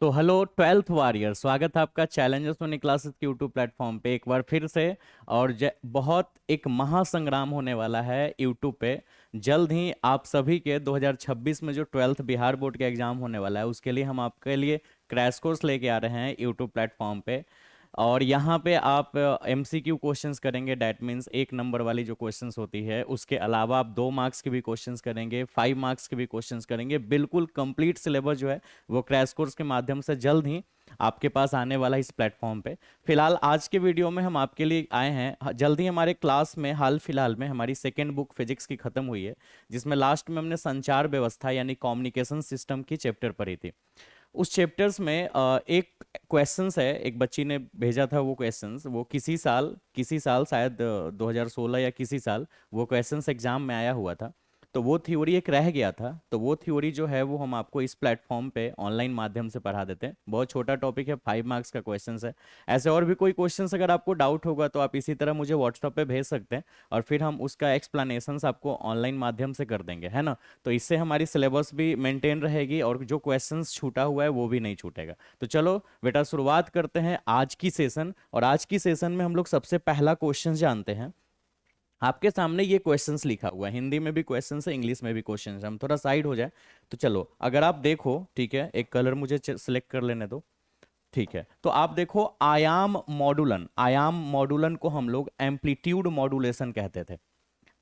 तो hello twelfth warrior, स्वागत है आपका चैलेंजर्स ऑन क्लासेस के यूट्यूब प्लेटफॉर्म पे एक बार फिर से। और बहुत एक महासंग्राम होने वाला है यूट्यूब पे। जल्द ही आप सभी के 2026 में जो ट्वेल्थ बिहार बोर्ड का एग्जाम होने वाला है उसके लिए हम आपके लिए क्रैश कोर्स लेके आ रहे हैं यूट्यूब प्लेटफॉर्म पे। और यहाँ पे आप एमसीक्यू क्वेश्चंस करेंगे, डैट मीन्स एक नंबर वाली जो क्वेश्चंस होती है, उसके अलावा आप 2 मार्क्स के भी क्वेश्चंस करेंगे, 5 मार्क्स के भी क्वेश्चंस करेंगे। बिल्कुल कंप्लीट सिलेबस जो है वो क्रैश कोर्स के माध्यम से जल्द ही आपके पास आने वाला है इस प्लेटफॉर्म पे। फिलहाल आज के वीडियो में हम आपके लिए आए हैं, जल्द ही हमारे क्लास में हाल फिलहाल में हमारी सेकेंड बुक फिजिक्स की खत्म हुई है, जिसमें लास्ट में हमने संचार व्यवस्था यानी कम्युनिकेशन सिस्टम की चैप्टर पढ़ी थी। उस चैप्टर्स में एक क्वेश्चंस है, एक बच्ची ने भेजा था वो क्वेश्चंस, वो किसी साल शायद 2016 या किसी साल वो क्वेश्चंस एग्जाम में आया हुआ था। तो वो थ्योरी एक रह गया था, तो वो थ्योरी जो है वो हम आपको इस प्लेटफॉर्म पे ऑनलाइन माध्यम से पढ़ा देते हैं। बहुत छोटा टॉपिक है, 5 मार्क्स का क्वेश्चंस है। ऐसे और भी कोई क्वेश्चंस अगर आपको डाउट होगा तो आप इसी तरह मुझे व्हाट्सएप पे भेज सकते हैं, और फिर हम उसका एक्सप्लेनेशंस आपको ऑनलाइन माध्यम से कर देंगे, है ना। तो इससे हमारी सिलेबस भी मेंटेन रहेगी और जो क्वेश्चंस छूटा हुआ है वो भी नहीं छूटेगा। तो चलो बेटा, शुरुआत करते हैं आज की सेशन। और आज की सेशन में हम लोग सबसे पहला क्वेश्चन जानते हैं। आपके सामने ये क्वेश्चंस लिखा हुआ है, हिंदी में भी क्वेश्चंस है, इंग्लिश में भी क्वेश्चंस है। हम थोड़ा साइड हो जाए तो चलो, अगर आप देखो, ठीक है, एक कलर मुझे सिलेक्ट कर लेने दो। ठीक है, तो आप देखो, आयाम मॉडुलन को हम लोग एम्पलीट्यूड मॉडुलेशन कहते थे।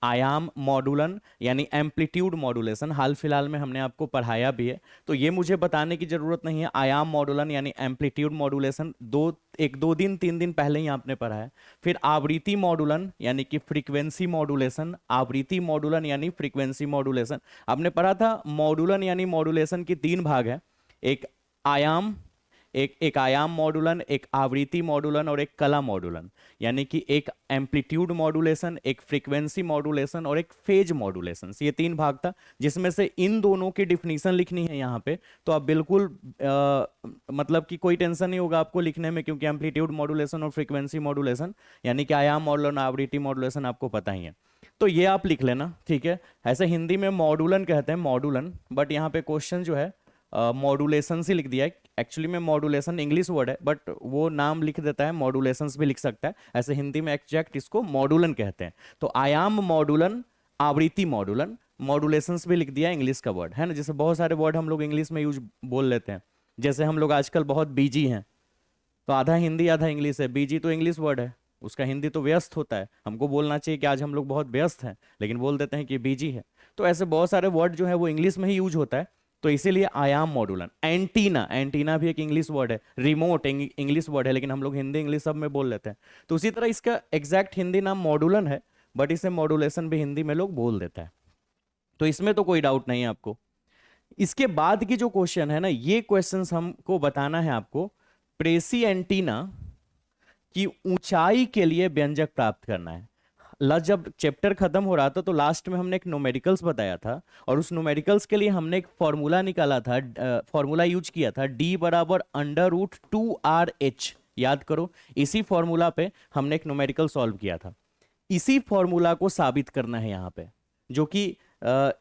आयाम मॉडुलन यानी एम्पलीट्यूड मॉडुलेशन हाल फिलहाल में हमने आपको पढ़ाया भी है, तो ये मुझे बताने की जरूरत नहीं है। आयाम मॉडुलन यानी एम्पलीट्यूड मॉडुलेशन 2 दिन 3 दिन पहले ही आपने पढ़ा है। फिर आवृत्ति मॉडुलन यानी कि फ्रीक्वेंसी मॉडुलेशन, आवृत्ति मॉडुलन यानी फ्रीक्वेंसी मॉडुलेशन आपने पढ़ा था। मॉडुलन यानी मॉडुलेशन की 3 भाग है, एक आयाम, एक आयाम मॉडुलन, एक आवृत्ति मॉडुलन और एक कला मॉडुलन। यानी कि एक एम्पलीट्यूड मॉडुलेशन, एक फ्रीक्वेंसी मॉडुलेशन और एक फेज मॉडुलेशन, ये 3 भाग था, जिसमें से इन दोनों की डिफिनीशन लिखनी है यहाँ पे। तो आप बिल्कुल मतलब कि कोई टेंशन नहीं होगा आपको लिखने में, क्योंकि एम्पलीट्यूड मॉडुलेशन और फ्रीक्वेंसी मॉडुलेशन यानी कि आयाम मॉडुलन आवृत्ति मॉडुलेशन आपको पता ही है। तो ये आप लिख लेना, ठीक है। ऐसे हिंदी में मॉडुलन कहते हैं, मॉडुलन, बट यहाँ पे क्वेश्चन जो है मॉडुलेशन से लिख दिया है। एक्चुअली में मॉडुलेशन इंग्लिश वर्ड है, बट वो नाम लिख देता है, मॉडुलेशंस भी लिख सकता है। ऐसे हिंदी में एग्जैक्ट इसको मॉडुलन कहते हैं। तो आयाम मॉडुलन, आवृत्ति मॉडुलन, मॉडुलेशंस भी लिख दिया इंग्लिश का वर्ड, है ना। जैसे बहुत सारे वर्ड हम लोग इंग्लिश में यूज बोल लेते हैं, जैसे हम लोग आजकल बहुत बिजी हैं, तो आधा हिंदी आधा इंग्लिश है। बिजी तो इंग्लिश वर्ड है, उसका हिंदी तो व्यस्त होता है। हमको बोलना चाहिए कि आज हम लोग बहुत व्यस्त हैं, लेकिन बोल देते हैं कि बिजी है। तो ऐसे बहुत सारे वर्ड जो है वो इंग्लिश में ही यूज होता है। तो इसीलिए आयाम मॉडुलन। एंटीना, एंटीना भी एक इंग्लिश वर्ड है। रिमोट इंग्लिश वर्ड है, लेकिन हम लोग हिंदी इंग्लिश सब में बोल लेते हैं। तो उसी तरह इसका एग्जैक्ट हिंदी नाम मॉडुलन है, बट इसे मॉडुलेशन भी हिंदी में लोग बोल देता है। तो इसमें तो कोई डाउट नहीं है आपको। इसके बाद की जो क्वेश्चन है ना, ये क्वेश्चंस हमको बताना है आपको। प्रेसी एंटीना की ऊंचाई के लिए व्यंजक प्राप्त करना है। जब चैप्टर खत्म हो रहा था तो लास्ट में हमने एक न्यूमेरिकल्स बताया था, और उस न्यूमेरिकल्स के लिए हमने एक फॉर्मूला निकाला था, फॉर्मूला यूज किया था, डी बराबर √2RH। याद करो, इसी फॉर्मूला पे हमने एक न्यूमेरिकल सॉल्व किया था। इसी फॉर्मूला को साबित करना है यहाँ पे, जो कि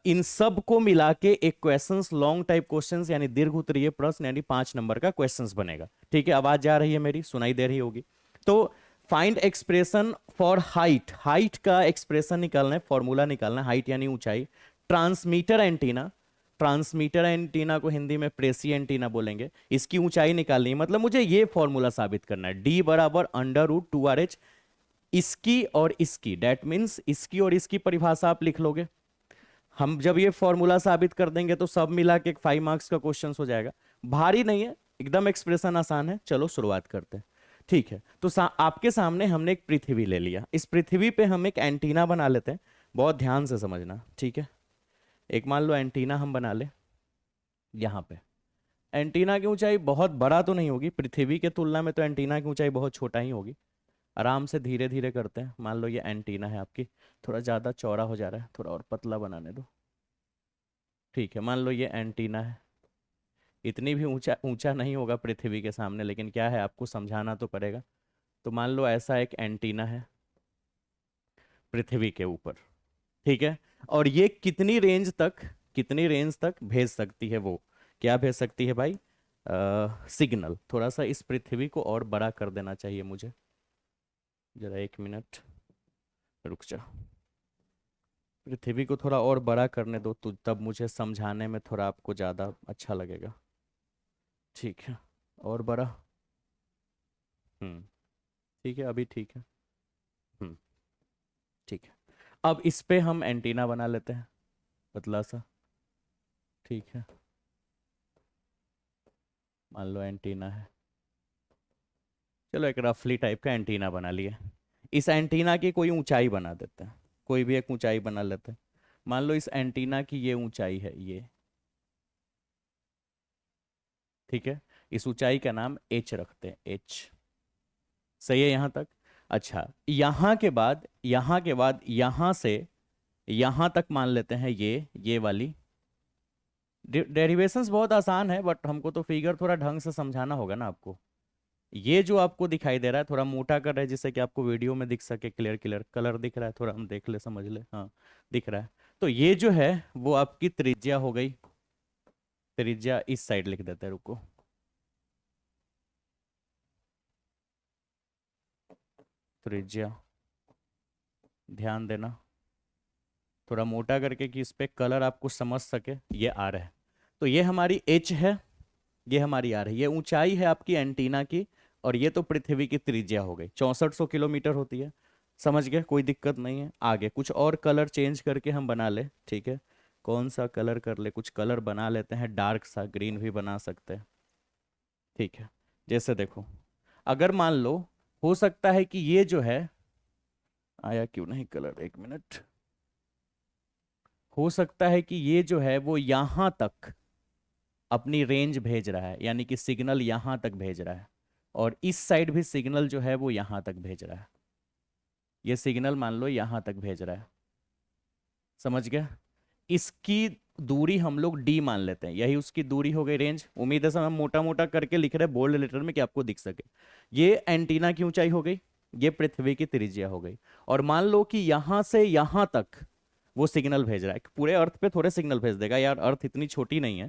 इन सब को मिला के एक क्वेश्चंस, लॉन्ग टाइप क्वेश्चंस यानी दीर्घ उत्तरीय प्रश्न यानी 5 नंबर का क्वेश्चंस बनेगा। ठीक है, आवाज जा रही है मेरी, सुनाई दे रही होगी। तो find expression for height, height का एक्सप्रेशन निकालना है, फॉर्मूला निकालना है, हाइट यानी ऊंचाई। ट्रांसमीटर एंटीना, ट्रांसमीटर एंटीना को हिंदी में प्रेसी एंटीना बोलेंगे, इसकी ऊंचाई निकालनी है। मतलब मुझे ये फॉर्मूला साबित करना है, डी बराबर √2RH। इसकी और इसकी, डेट मीन्स इसकी और इसकी परिभाषा आप लिख लोगे। हम जब ये फॉर्मूला साबित कर देंगे तो सब मिला के 5 मार्क्स का क्वेश्चन हो जाएगा। भारी नहीं है, एकदम एक्सप्रेशन आसान है। चलो शुरुआत करते हैं। ठीक है, तो आपके सामने हमने एक पृथ्वी ले लिया, इस पृथ्वी पे हम एक एंटीना बना लेते हैं। बहुत ध्यान से समझना, ठीक है। एक मान लो एंटीना हम बना ले यहाँ पे। एंटीना की ऊंचाई बहुत बड़ा तो नहीं होगी, पृथ्वी के तुलना में तो एंटीना की ऊंचाई बहुत छोटा ही होगी। आराम से धीरे धीरे करते हैं। मान लो ये एंटीना है आपकी, थोड़ा ज़्यादा चौड़ा हो जा रहा है, थोड़ा और पतला बनाने दो। ठीक है, मान लो ये एंटीना है। इतनी भी ऊंचा ऊंचा नहीं होगा पृथ्वी के सामने, लेकिन क्या है, आपको समझाना तो पड़ेगा। तो मान लो ऐसा एक एंटीना है पृथ्वी के ऊपर, ठीक है। और ये कितनी रेंज तक भेज सकती है, वो क्या भेज सकती है भाई? सिग्नल, थोड़ा सा इस पृथ्वी को और बड़ा कर देना चाहिए मुझे, जरा एक मिनट रुक जा। पृथ्वी को थोड़ा और बड़ा करने दो तो तब मुझे समझाने में थोड़ा आपको ज़्यादा अच्छा लगेगा। ठीक है, और बड़ा। हम्म। ठीक है, अभी ठीक है। हम्म। ठीक है। अब इस पे हम एंटीना बना लेते हैं, पतला सा। ठीक है, मान लो एंटीना है। चलो एक रफली टाइप का एंटीना बना लिया। इस एंटीना की कोई ऊंचाई बना देते हैं, कोई भी एक ऊंचाई बना लेते हैं। मान लो इस एंटीना की ये ऊंचाई है ये। ठीक है, इस ऊंचाई का नाम एच रखते हैं, एच। सही है यहाँ तक? अच्छा, यहाँ के बाद यहाँ से यहाँ तक मान लेते हैं ये वाली। डेरिवेशंस बहुत आसान है, बट हमको तो फिगर थोड़ा ढंग से समझाना होगा ना आपको। ये जो आपको दिखाई दे रहा है थोड़ा मोटा कर रहा है जिससे कि आपको वीडियो में दिख सके, क्लियर क्लियर कलर दिख रहा है, थोड़ा हम देख ले समझ ले, हाँ दिख रहा है। तो ये जो है वो आपकी त्रिज्या हो गई। त्रिज्या इस साइड लिख देते हैं, रुको। त्रिज्या, ध्यान देना, थोड़ा मोटा करके कि इस पे कलर आपको समझ सके। ये आर है, तो ये हमारी एच है, ये हमारी आर है, ये ऊंचाई है आपकी एंटीना की। और ये तो पृथ्वी की त्रिज्या हो गई, 6400 किलोमीटर होती है। समझ गए, कोई दिक्कत नहीं है। आगे कुछ और कलर चेंज करके हम बना ले, ठीक है। कौन सा कलर कर ले, कुछ कलर बना लेते हैं, डार्क सा ग्रीन भी बना सकते हैं। ठीक है, जैसे देखो, अगर मान लो, हो सकता है कि ये जो है, आया क्यों नहीं कलर, एक मिनट। हो सकता है कि ये जो है वो यहां तक अपनी रेंज भेज रहा है, यानी कि सिग्नल यहां तक भेज रहा है। और इस साइड भी सिग्नल जो है वो यहां तक भेज रहा है। ये सिग्नल मान लो यहां तक भेज रहा है। समझ गया? इसकी दूरी हम लोग डी मान लेते हैं, यही उसकी दूरी हो गई, रेंज। उम्मीद है सब हम मोटा मोटा करके लिख रहे हैं बोल्ड लेटर में कि आपको दिख सके। ये एंटीना की ऊंचाई हो गई, ये पृथ्वी की त्रिज्या हो गई। और मान लो कि यहां से यहां तक वो सिग्नल भेज रहा है। पूरे अर्थ पे थोड़े सिग्नल भेज देगा यार, अर्थ इतनी छोटी नहीं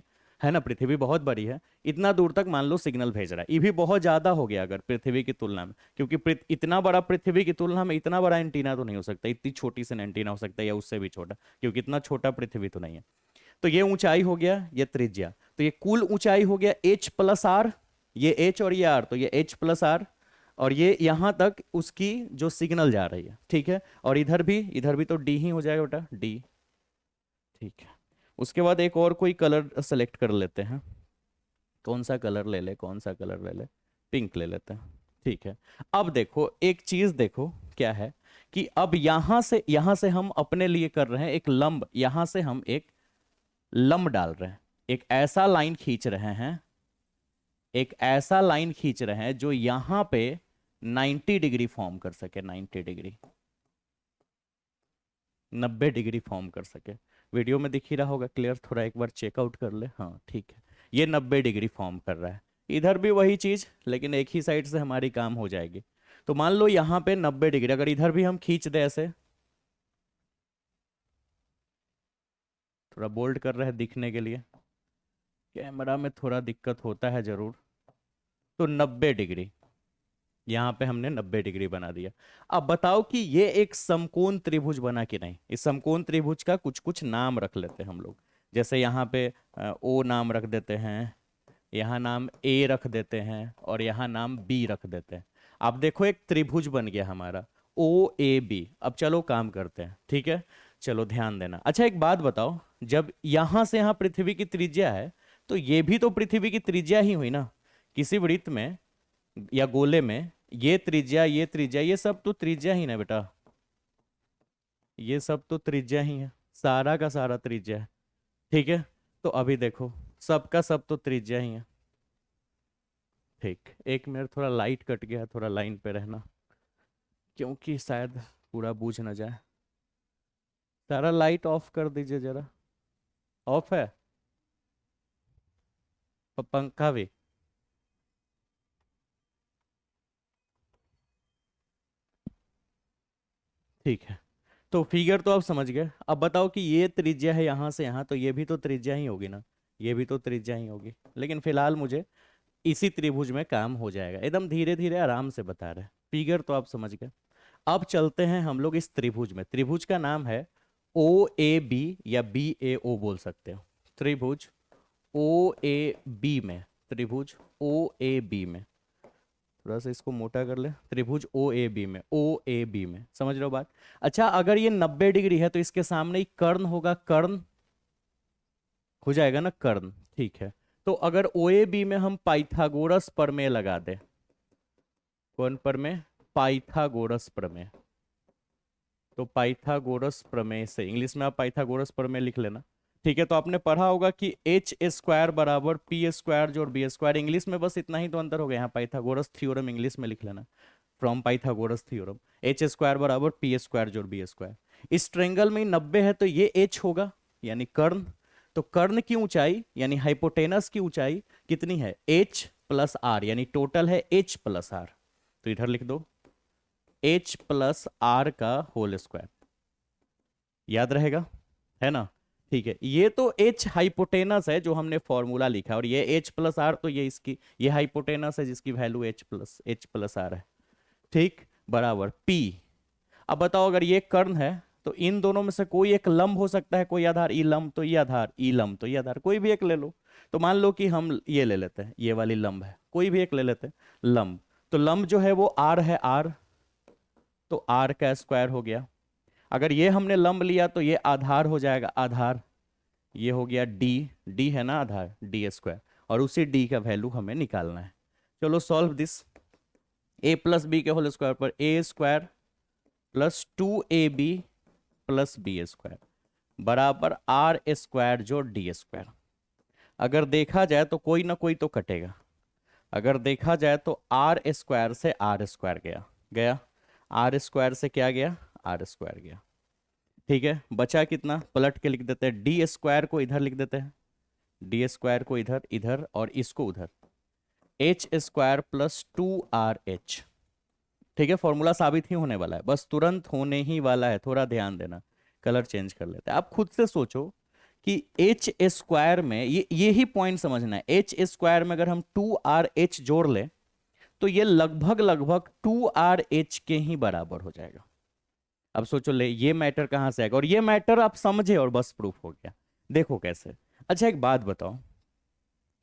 है ना, पृथ्वी बहुत बड़ी है। इतना दूर तक मान लो सिग्नल भेज रहा है, ये भी बहुत ज्यादा हो गया अगर पृथ्वी की तुलना में, क्योंकि इतना बड़ा, पृथ्वी की तुलना में इतना बड़ा एंटीना तो नहीं हो सकता, इतनी छोटी सी एंटीना हो सकता है या उससे भी छोटा, क्योंकि इतना छोटा पृथ्वी तो नहीं है। तो ये ऊंचाई हो गया, ये त्रिज्या। तो ये कुल ऊंचाई हो गया एच प्लस आर, ये एच और ये आर, तो ये एच प्लस आर। और ये यहां तक उसकी जो सिग्नल जा रही है, ठीक है। और इधर भी तो डी ही हो जाएगा बेटा, डी। ठीक है, उसके बाद एक और कोई कलर सेलेक्ट कर लेते हैं। कौन सा कलर ले ले, कौन सा कलर ले ले, पिंक ले लेते हैं। ठीक है, अब देखो एक चीज देखो, क्या है कि अब यहां से हम अपने लिए कर रहे हैं एक लंब, यहां से हम एक लंब डाल रहे हैं, एक ऐसा लाइन खींच रहे हैं, एक ऐसा लाइन खींच रहे हैं जो यहां पे 90 डिग्री फॉर्म कर सके, 90 डिग्री, 90 डिग्री फॉर्म कर सके। वीडियो में दिख ही रहा होगा क्लियर, थोड़ा एक बार चेकआउट कर ले, हाँ ठीक है। ये 90 डिग्री फॉर्म कर रहा है। इधर भी वही चीज, लेकिन एक ही साइड से हमारी काम हो जाएगी। तो मान लो यहाँ पे 90 डिग्री, अगर इधर भी हम खींच दे ऐसे, थोड़ा बोल्ड कर रहे हैं दिखने के लिए, कैमरा में थोड़ा दिक्कत होता है जरूर। तो 90 डिग्री, यहाँ पे हमने 90 डिग्री बना दिया। अब बताओ कि ये एक समकोण त्रिभुज बना कि नहीं। इस समकोण त्रिभुज का कुछ कुछ नाम रख लेते हैं हम लोग। जैसे यहाँ पे ओ नाम रख देते हैं, यहाँ नाम ए रख देते हैं, और यहाँ नाम बी रख देते हैं। अब देखो एक त्रिभुज बन गया हमारा, ओ ए बी। अब चलो काम करते हैं, ठीक है। चलो ध्यान देना। अच्छा एक बात बताओ, जब यहाँ से यहाँ पृथ्वी की त्रिज्या है, तो ये भी तो पृथ्वी की त्रिज्या ही हुई ना। किसी वृत्त में या गोले में ये त्रिज्या, ये त्रिज्या, ये सब तो त्रिज्या ही ना बेटा, ये सब तो त्रिज्या ही है, सारा का सारा त्रिज्या है। ठीक है, तो अभी देखो सबका सब तो त्रिज्या ही है। ठीक, एक मिनट, थोड़ा लाइट कट गया है, थोड़ा लाइन पे रहना, क्योंकि शायद पूरा बूझ ना जाए। सारा लाइट ऑफ कर दीजिए जरा। ऑफ है? और पंखा भी? ठीक है, तो फिगर तो आप समझ गए। अब बताओ कि ये त्रिज्या है यहाँ से यहाँ, तो ये भी तो त्रिज्या ही होगी ना। ये भी तो त्रिज्या ही होगी, लेकिन फिलहाल मुझे इसी त्रिभुज में काम हो जाएगा। एकदम धीरे धीरे आराम से बता रहे हैं, फिगर तो आप समझ गए। अब चलते हैं हम लोग इस त्रिभुज में। त्रिभुज का नाम है ओ ए बी या बी ए ओ बोल सकते हो। त्रिभुज ओ ए बी में, त्रिभुज ओ ए बी में, थोड़ा सा इसको मोटा कर ले, त्रिभुज ओ ए बी में, ओ ए बी में, समझ रहे हो बात। अच्छा, अगर ये 90 डिग्री है तो इसके सामने ही कर्ण होगा, कर्ण हो जाएगा ना, कर्ण। ठीक है, तो अगर ओ ए बी में हम पाइथागोरस प्रमेय लगा दें, कौन प्रमेय? पाइथागोरस प्रमेय। तो पाइथागोरस प्रमेय से, इंग्लिश में आप पाइथागोरस प्रमेय लिख लेना। ठीक है, तो आपने पढ़ा होगा कि एच स्क्वायर बराबर पी स्क्वायर जोड़ बी स्क्वायर। इंग्लिश में बस इतना ही तो अंतर हो गया, यहाँ पाइथागोरस थ्योरम इंग्लिश में लिख लेना, from Pythagoras theorem. H square बराबर पी स्क्वायर जोड़ बी स्क्वायर। इस ट्रेंगल में 90 है तो ये एच होगा, यानी कर्ण। तो कर्ण की ऊंचाई यानी हाइपोटेनस की ऊंचाई कितनी है? एच प्लस आर, यानी टोटल है एच प्लस आर। तो इधर लिख दो एच प्लस आर का होल स्क्वायर, याद रहेगा, है ना। ठीक है, ये तो एच हाइपोटेनस है जो हमने फॉर्मूला लिखा, और ये एच प्लस आर तो ये इसकी, ये हाइपोटेनस है जिसकी वैल्यू एच प्लस आर है। ठीक, बराबर पी। अब बताओ, अगर ये कर्ण है तो इन दोनों में से कोई एक लंब हो सकता है, कोई आधार, ई लंब तो ये आधार, ई लंब तो ये आधार, कोई भी एक ले लो। तो मान लो कि हम ये ले लेते हैं, ये वाली लंब है, कोई भी एक ले लेते हैं लंब। तो लंब जो है वो आर है, आर, तो आर का स्क्वायर हो गया। अगर ये हमने लंब लिया तो ये आधार हो जाएगा, आधार, ये हो गया डी, डी है ना आधार, डी स्क्वायर, और उसी डी का वैल्यू हमें निकालना है। चलो solve this. A plus B के होल स्क्वायर पर A square plus 2ab plus B square बराबर आर स्क्वायर जो डी स्क्वायर। अगर देखा जाए तो कोई ना कोई तो कटेगा। अगर देखा जाए तो आर स्क्वायर से आर स्क्वायर गया, गया, आर स्क्वायर से क्या गया? आर स्क्वायर गया। ठीक है, बचा कितना? पलट के लिख देते हैं, डी स्क्वायर को इधर लिख देते हैं, डी स्क्वायर को इधर, इधर, और इसको उधर, एच स्क्वायर प्लस 2RH। ठीक है, फॉर्मूला साबित ही होने वाला है, बस तुरंत होने ही वाला है, थोड़ा ध्यान देना। कलर चेंज कर लेते हैं। आप खुद से सोचो कि एच स्क्वायर में, ये ही पॉइंट समझना है, एच स्क्वायर में अगर हम 2RH जोड़ लें तो ये लगभग लगभग 2RH के ही बराबर हो जाएगा। अब सोचो ले, ये मैटर कहां से आएगा? और ये मैटर आप समझे और बस प्रूफ हो गया। देखो कैसे। अच्छा एक बात बताओ,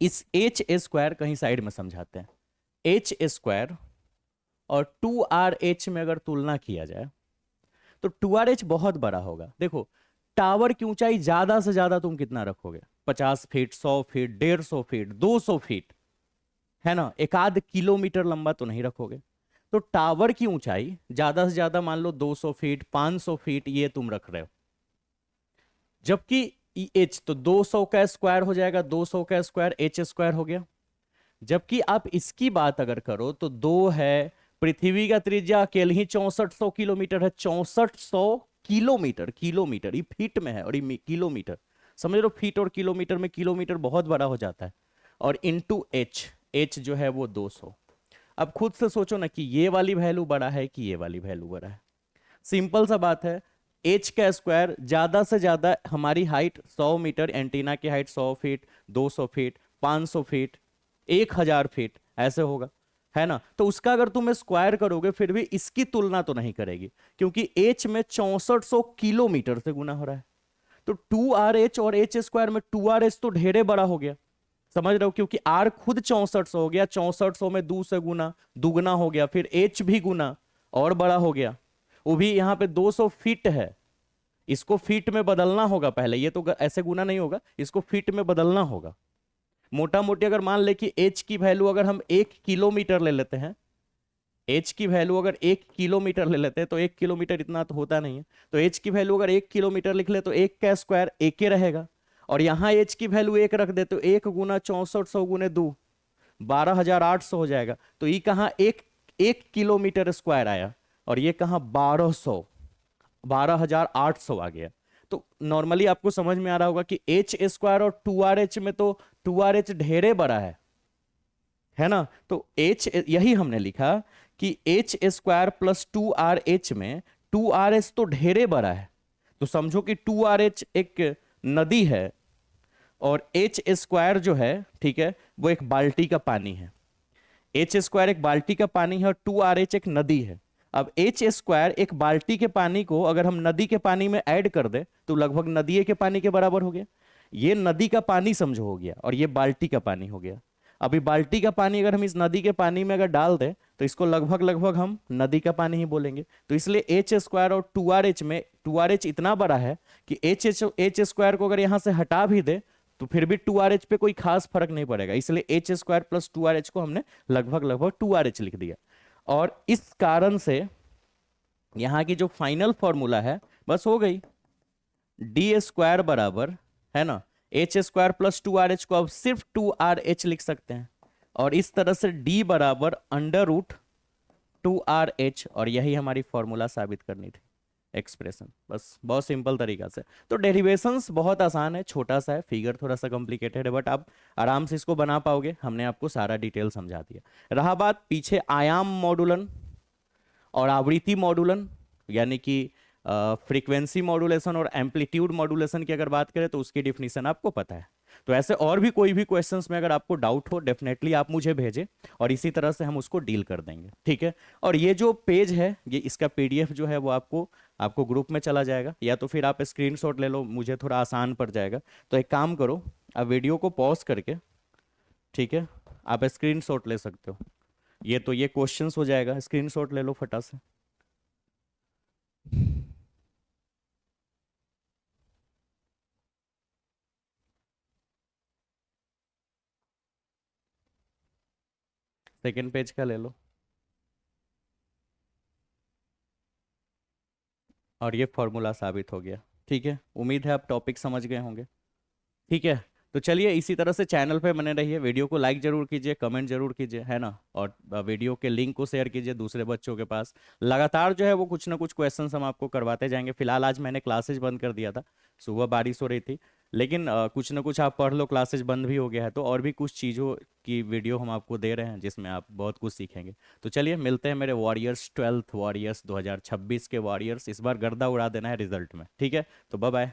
इस एच स्क्वायर कहीं साइड में समझाते हैं। एच स्क्वायर और 2RH में अगर तुलना किया जाए तो 2RH बहुत बड़ा होगा। देखो, टावर की ऊंचाई ज्यादा से ज्यादा तुम कितना रखोगे? 50 फीट, 100 फीट, 150 फीट, 200 फीट, है ना। एक आध किलोमीटर लंबा तो नहीं रखोगे। तो टावर की ऊंचाई ज्यादा से ज्यादा मान लो 200 फीट, 500 फीट, ये तुम रख रहे हो। जबकि एच तो 200 का स्क्वायर हो जाएगा, 200 का स्क्वायर एच स्क्वायर हो गया। जबकि आप इसकी बात अगर करो तो 2 है, पृथ्वी का त्रिज्या अकेले ही 6400 किलोमीटर है, 6400 किलोमीटर, किलोमीटर ये फीट में है और ये किलोमीटर, समझ लो फीट और किलोमीटर में किलोमीटर बहुत बड़ा हो जाता है। और इंटू एच, एच जो है वो 200। अब खुद से सोचो ना कि ये वाली वैल्यू बड़ा है कि ये वाली वैल्यू बड़ा है। सिंपल सा बात है, एच का स्क्वायर ज्यादा से ज्यादा, हमारी हाइट 100 मीटर, एंटीना की height 100 feet, 200 feet, 500 feet, 1000 feet ऐसे होगा, है ना। तो उसका अगर तुम स्क्वायर करोगे फिर भी इसकी तुलना तो नहीं करेगी, क्योंकि एच में 6400 किलोमीटर से गुना हो रहा है। तो 2RH और एच स्क्वायर में 2RH तो ढेरे बड़ा हो गया, समझ रहे हो, क्योंकि आर खुद 6400 हो गया, 6400 में 2 से गुना, दुगना हो गया, फिर एच भी गुना और बड़ा हो गया, वो भी यहाँ पे 200 फीट है। इसको फीट में बदलना होगा पहले, ये तो ऐसे गुना नहीं होगा, इसको फीट में बदलना होगा। मोटा मोटी अगर मान ले कि एच की वैल्यू अगर हम 1 किलोमीटर ले लेते हैं, एच की वैल्यू अगर 1 किलोमीटर ले लेते हैं, तो 1 किलोमीटर इतना तो होता नहीं है, तो एच की वैल्यू अगर 1 किलोमीटर लिख ले तो 1 का स्क्वायर 1 ही रहेगा, और यहां एच की वैल्यू 1 रख दे तो 1 गुना 6400 गुने 2, 12800 हो जाएगा। तो ये कहाँ 1 किलोमीटर स्क्वायर आया, और ये कहाँ 1200, 12800 आ गया। तो नॉर्मली आपको समझ में आ रहा होगा कि एच स्क्वायर और 2RH में तो 2RH ढेरे बड़ा है ना। तो एच, यही हमने लिखा कि एच स्क्वायर प्लस 2RH में 2RH तो ढेरे बड़ा है। तो समझो कि 2RH एक नदी है और एच स्क्वायर जो है, ठीक है, वो एक बाल्टी का पानी है। एच स्क्वायर एक बाल्टी का पानी है और 2RH एक नदी है। अब एच स्क्वायर एक बाल्टी के पानी को अगर हम नदी के पानी में ऐड कर दे तो लगभग नदी के पानी के बराबर हो गया। ये नदी का पानी समझो हो गया और ये बाल्टी का पानी हो गया। अभी बाल्टी का पानी अगर हम इस नदी के पानी में अगर डाल दें तो इसको लगभग लगभग हम नदी का पानी ही बोलेंगे। तो इसलिए एच स्क्वायर और 2RH में 2RH इतना बड़ा है कि एच स्क्वायर को अगर यहां से हटा भी दे तो फिर भी 2RH पे कोई खास फर्क नहीं पड़ेगा। इसलिए एच स्क्वायर प्लस 2RH को हमने लगभग लगभग 2RH लिख दिया। और इस कारण से यहां की जो फाइनल फॉर्मूला है बस हो गई, डी स्क्वायर बराबर, है ना, एच स्क्वायर प्लस 2RH को अब सिर्फ 2RH लिख सकते हैं। और इस तरह से डी बराबर अंडर रूट 2RH, और यही हमारी फॉर्मूला साबित करनी थी, एक्सप्रेशन। बस बहुत सिंपल तरीका से। तो डेरिवेशंस बहुत आसान है, छोटा सा है, फिगर थोड़ा सा कॉम्प्लिकेटेड है, बट आप आराम से इसको बना पाओगे। हमने आपको सारा डिटेल समझा दिया। रहा बात पीछे आयाम मॉडुलन और आवृत्ति मॉडुलन, यानी कि फ्रीक्वेंसी मॉडुलेशन और एम्पलीट्यूड मॉडुलेशन की अगर बात करें तो उसकी डिफिनीशन आपको पता है। तो ऐसे और भी कोई भी क्वेश्चंस में अगर आपको डाउट हो डेफिनेटली आप मुझे भेजें और इसी तरह से हम उसको डील कर देंगे, ठीक है। और ये जो पेज है, ये इसका पीडीएफ जो है वो आपको आपको ग्रुप में चला जाएगा, या तो फिर आप स्क्रीनशॉट ले लो, मुझे थोड़ा आसान पड़ जाएगा। तो एक काम करो, आप वीडियो को पॉज करके, ठीक है, आप स्क्रीनशॉट ले सकते हो। ये क्वेश्चंस हो जाएगा, स्क्रीनशॉट ले लो फटा से। सेकेंड पेज का ले लो। और ये फॉर्मूला साबित हो गया, ठीक है। उम्मीद है आप टॉपिक समझ गए होंगे, ठीक है। तो चलिए इसी तरह से चैनल पे बने रहिए, वीडियो को लाइक जरूर कीजिए, कमेंट जरूर कीजिए, है ना, और वीडियो के लिंक को शेयर कीजिए दूसरे बच्चों के पास। लगातार जो है वो कुछ ना कुछ क्वेश्चंस हम आपको करवाते जाएंगे। फिलहाल आज मैंने क्लासेज बंद कर दिया था, सुबह बारिश हो रही थी, लेकिन कुछ ना कुछ आप पढ़ लो, क्लासेज बंद भी हो गया है तो और भी कुछ चीज़ों की वीडियो हम आपको दे रहे हैं जिसमें आप बहुत कुछ सीखेंगे। तो चलिए मिलते हैं मेरे वॉरियर्स, 12th वॉरियर्स 2026 के वॉरियर्स। इस बार गर्दा उड़ा देना है रिजल्ट में, ठीक है। तो बाय बाय।